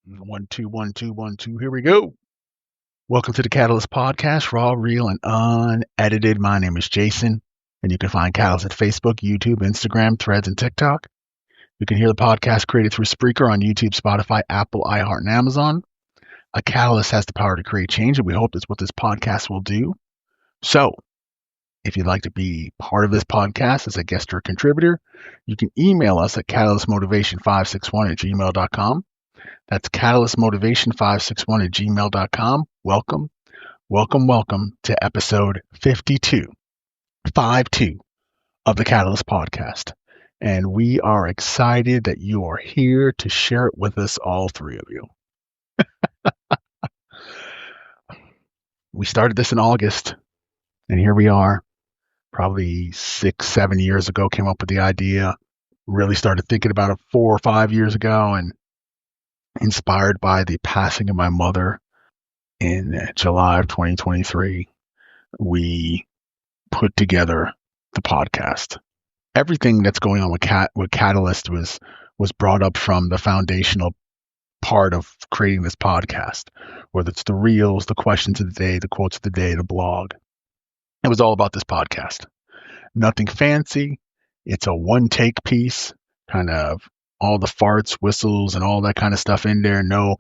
One, two, one, two, one, two. Here we go. Welcome to the Catalyst Podcast, raw, real, and unedited. My name is Jason, and you can find Catalyst at Facebook, YouTube, Instagram, Threads, and TikTok. You can hear the podcast created through Spreaker on YouTube, Spotify, Apple, iHeart, and Amazon. A catalyst has the power to create change, and we hope that's what this podcast will do. So, if you'd like to be part of this podcast as a guest or a contributor, you can email us at catalystmotivation561@gmail.com. That's catalystmotivation561@gmail.com. Welcome, welcome, welcome to episode 52 of the Catalyst Podcast. And we are excited that you are here to share it with us, all three of you. We started this in August, and here we are. Probably 6-7 years ago, came up with the idea, really started thinking about it 4 or 5 years ago, and inspired by the passing of my mother in July of 2023, we put together the podcast. Everything that's going on with Catalyst was brought up from the foundational part of creating this podcast, whether it's the reels, the questions of the day, the quotes of the day, the blog. It was all about this podcast. Nothing fancy. It's a one-take piece, kind of all the farts, whistles, and all that kind of stuff in there. No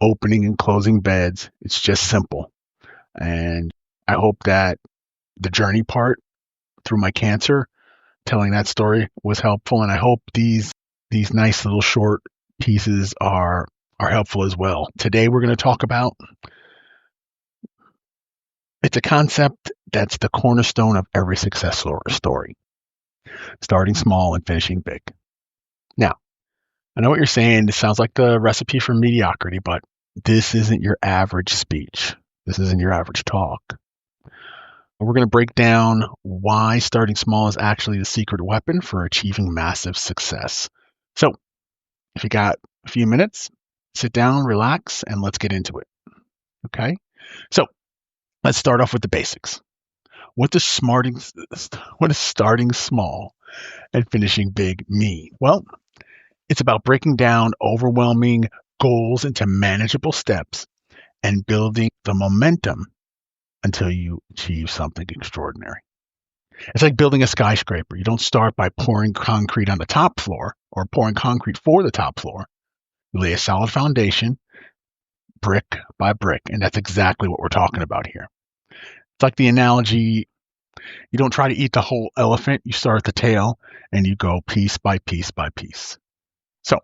opening and closing beds. It's just simple. And I hope that the journey part through my cancer, telling that story, was helpful. And I hope these nice little short pieces are helpful as well. Today we're going to talk about, it's a concept that's the cornerstone of every success story. Starting small and finishing big. Now, I know what you're saying. This sounds like the recipe for mediocrity, but this isn't your average speech. This isn't your average talk. We're going to break down why starting small is actually the secret weapon for achieving massive success. So, if you got a few minutes, sit down, relax, and let's get into it. Okay? So, let's start off with the basics. What does starting small and finishing big mean? Well, it's about breaking down overwhelming goals into manageable steps and building the momentum until you achieve something extraordinary. It's like building a skyscraper. You don't start by pouring concrete on the top floor or pouring concrete for the top floor. You lay a solid foundation, brick by brick, and that's exactly what we're talking about here. It's like the analogy, you don't try to eat the whole elephant. You start at the tail and you go piece by piece by piece. So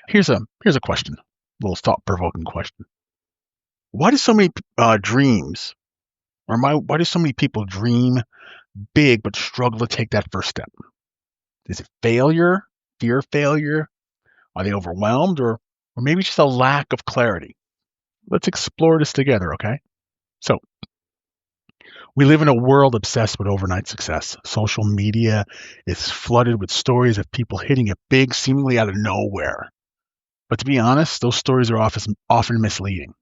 here's a question, a little thought-provoking question. Why do so many why do so many people dream big but struggle to take that first step? Is it failure, fear of failure? Are they overwhelmed, or maybe just a lack of clarity? Let's explore this together, okay? So, we live in a world obsessed with overnight success. Social media is flooded with stories of people hitting it big, seemingly out of nowhere. But to be honest, those stories are often misleading.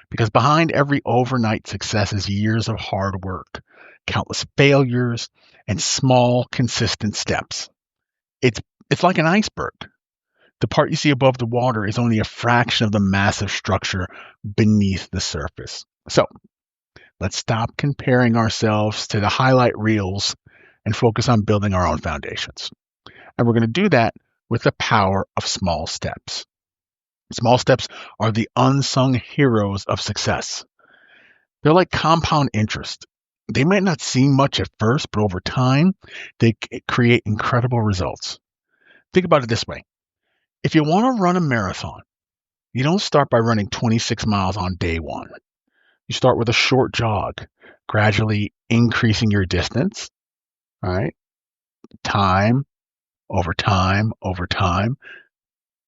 Because behind every overnight success is years of hard work, countless failures, and small, consistent steps. It's like an iceberg. The part you see above the water is only a fraction of the massive structure beneath the surface. So, let's stop comparing ourselves to the highlight reels and focus on building our own foundations. And we're going to do that with the power of small steps. Small steps are the unsung heroes of success. They're like compound interest. They might not seem much at first, but over time, they create incredible results. Think about it this way. If you want to run a marathon, you don't start by running 26 miles on day one. You start with a short jog, gradually increasing your distance, all right? Time over time over time.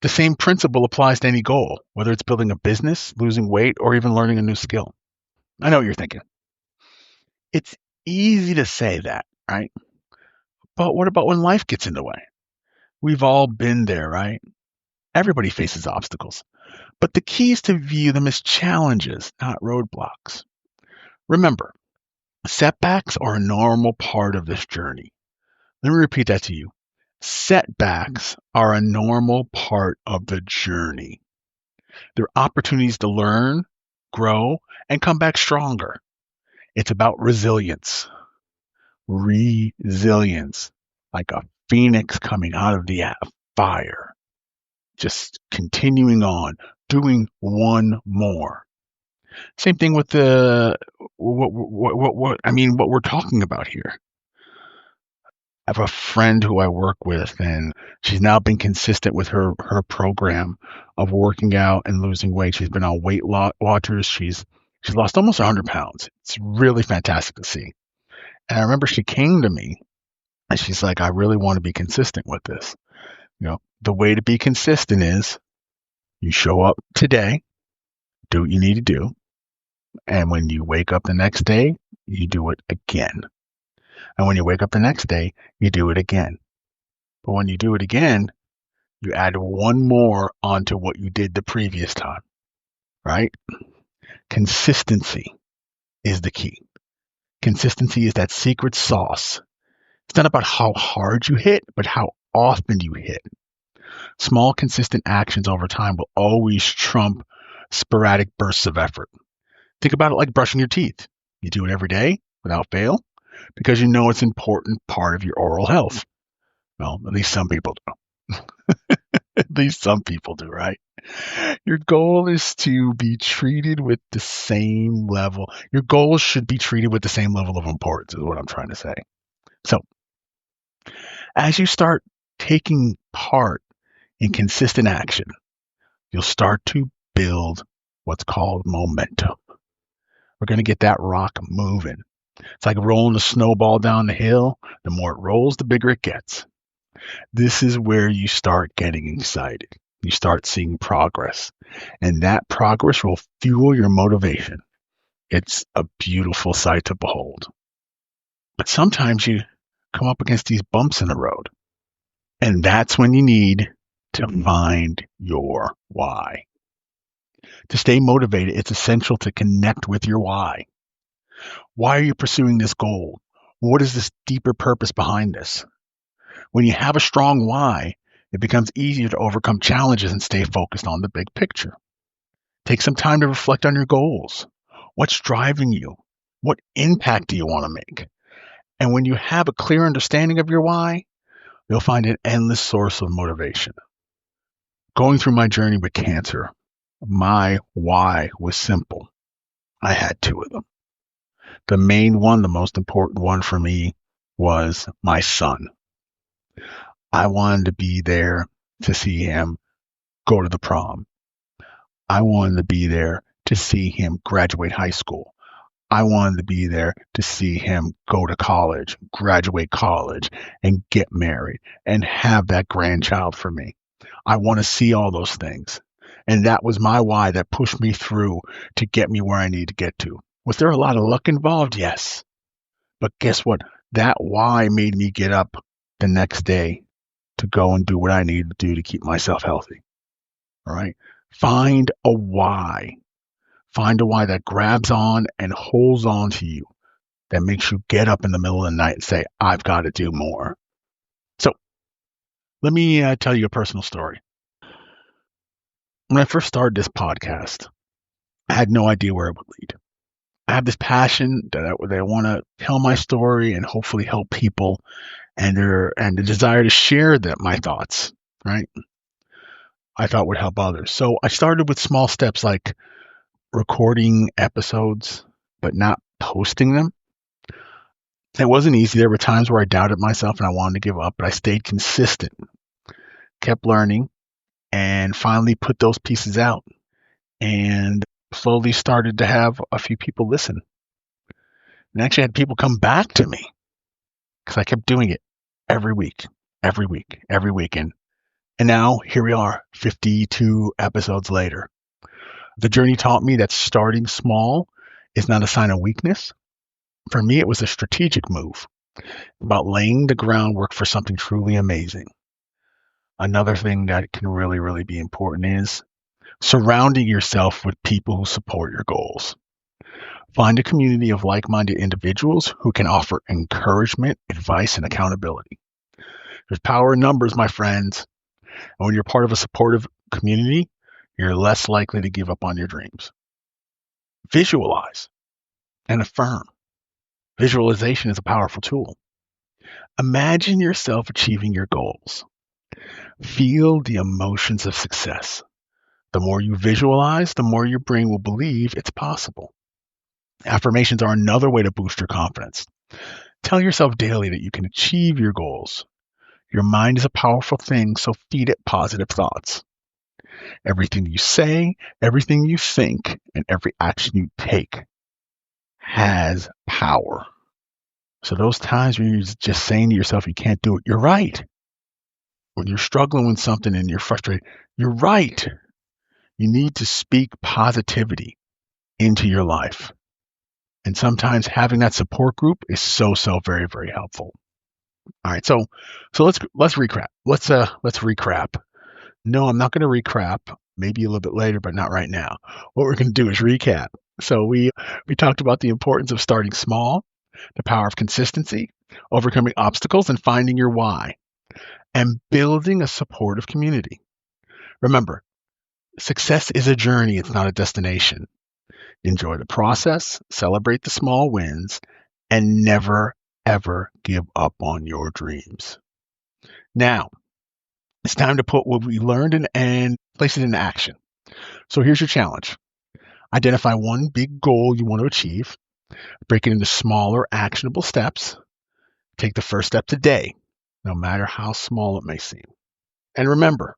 The same principle applies to any goal, whether it's building a business, losing weight, or even learning a new skill. I know what you're thinking. It's easy to say that, right? But what about when life gets in the way? We've all been there, right? Everybody faces obstacles. But the key is to view them as challenges, not roadblocks. Remember, setbacks are a normal part of this journey. Let me repeat that to you. Setbacks are a normal part of the journey. They're opportunities to learn, grow, and come back stronger. It's about resilience. Resilience. Like a phoenix coming out of the fire. Just continuing on, doing one more. Same thing with the what we're talking about here. I have a friend who I work with, and she's now been consistent with her program of working out and losing weight. She's been on Weight Watchers. She's lost almost 100 pounds. It's really fantastic to see. And I remember she came to me and she's like, I really want to be consistent with this. The way to be consistent is you show up today, do what you need to do, and when you wake up the next day, you do it again. And when you wake up the next day, you do it again. But when you do it again, you add one more onto what you did the previous time, right? Consistency is the key. Consistency is that secret sauce. It's not about how hard you hit, but how often you hit. Small, consistent actions over time will always trump sporadic bursts of effort. Think about it like brushing your teeth. You do it every day without fail because you know it's an important part of your oral health. Well, at least some people do. At least some people do, right? Your goal is to be treated with the same level. Your goals should be treated with the same level of importance, is what I'm trying to say. So, as you start taking part in consistent action, you'll start to build what's called momentum. We're going to get that rock moving. It's like rolling a snowball down the hill. The more it rolls, the bigger it gets. This is where you start getting excited. You start seeing progress. And that progress will fuel your motivation. It's a beautiful sight to behold. But sometimes you come up against these bumps in the road. And that's when you need to find your why. To stay motivated, it's essential to connect with your why. Why are you pursuing this goal? What is this deeper purpose behind this? When you have a strong why, it becomes easier to overcome challenges and stay focused on the big picture. Take some time to reflect on your goals. What's driving you? What impact do you want to make? And when you have a clear understanding of your why, you'll find an endless source of motivation. Going through my journey with cancer, my why was simple. I had two of them. The main one, the most important one for me, was my son. I wanted to be there to see him go to the prom. I wanted to be there to see him graduate high school. I wanted to be there to see him go to college, graduate college, and get married and have that grandchild for me. I want to see all those things. And that was my why that pushed me through to get me where I need to get to. Was there a lot of luck involved? Yes. But guess what? That why made me get up the next day to go and do what I need to do to keep myself healthy. All right. Find a why. Find a why that grabs on and holds on to you, that makes you get up in the middle of the night and say, I've got to do more. So let me tell you a personal story. When I first started this podcast, I had no idea where it would lead. I have this passion that I want to tell my story and hopefully help people, and the desire to share my thoughts, right? I thought would help others. So I started with small steps like recording episodes, but not posting them. It wasn't easy. There were times where I doubted myself and I wanted to give up, but I stayed consistent, kept learning, and finally put those pieces out and slowly started to have a few people listen. And actually had people come back to me because I kept doing it every week. And now here we are, 52 episodes later. The journey taught me that starting small is not a sign of weakness. For me, it was a strategic move about laying the groundwork for something truly amazing. Another thing that can really, really be important is surrounding yourself with people who support your goals. Find a community of like-minded individuals who can offer encouragement, advice, and accountability. There's power in numbers, my friends. And when you're part of a supportive community, you're less likely to give up on your dreams. Visualize and affirm. Visualization is a powerful tool. Imagine yourself achieving your goals. Feel the emotions of success. The more you visualize, the more your brain will believe it's possible. Affirmations are another way to boost your confidence. Tell yourself daily that you can achieve your goals. Your mind is a powerful thing, so feed it positive thoughts. Everything you say, everything you think, and every action you take has power. So those times when you're just saying to yourself you can't do it, you're right. When you're struggling with something and you're frustrated, you're right. You need to speak positivity into your life. And sometimes having that support group is so very, very helpful. All right, so let's recap. Let's recap. No, I'm not going to recap. Maybe a little bit later, but not right now. What we're going to do is recap. So we talked about the importance of starting small, the power of consistency, overcoming obstacles, and finding your why, and building a supportive community. Remember, success is a journey. It's not a destination. Enjoy the process, celebrate the small wins, and never, ever give up on your dreams. Now, it's time to put what we learned and place it into action. So here's your challenge. Identify one big goal you want to achieve. Break it into smaller, actionable steps. Take the first step today, no matter how small it may seem. And remember,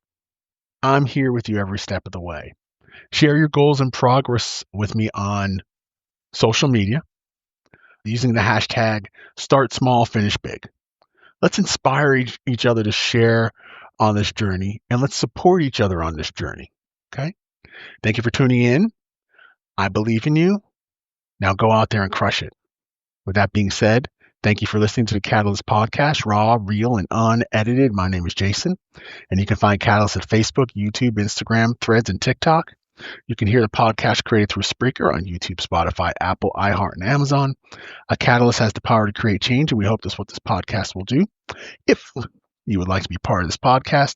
I'm here with you every step of the way. Share your goals and progress with me on social media using the hashtag Start Small, Finish Big. Let's inspire each other to share on this journey, and let's support each other on this journey. Okay? Thank you for tuning in. I believe in you. Now go out there and crush it. With that being said, thank you for listening to the Catalyst Podcast, raw, real, and unedited. My name is Jason, and you can find Catalyst at Facebook, YouTube, Instagram, Threads, and TikTok. You can hear the podcast created through Spreaker on YouTube, Spotify, Apple, iHeart, and Amazon. A Catalyst has the power to create change, and we hope that's what this podcast will do. If you would like to be part of this podcast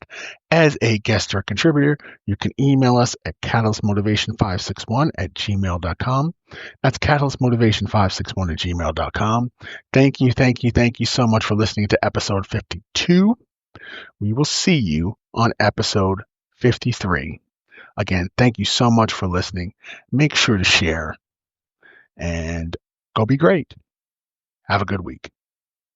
as a guest or contributor, you can email us at catalystmotivation561@gmail.com. That's catalystmotivation561@gmail.com. Thank you so much for listening to episode 52. We will see you on episode 53. Again, thank you so much for listening. Make sure to share and go be great. Have a good week.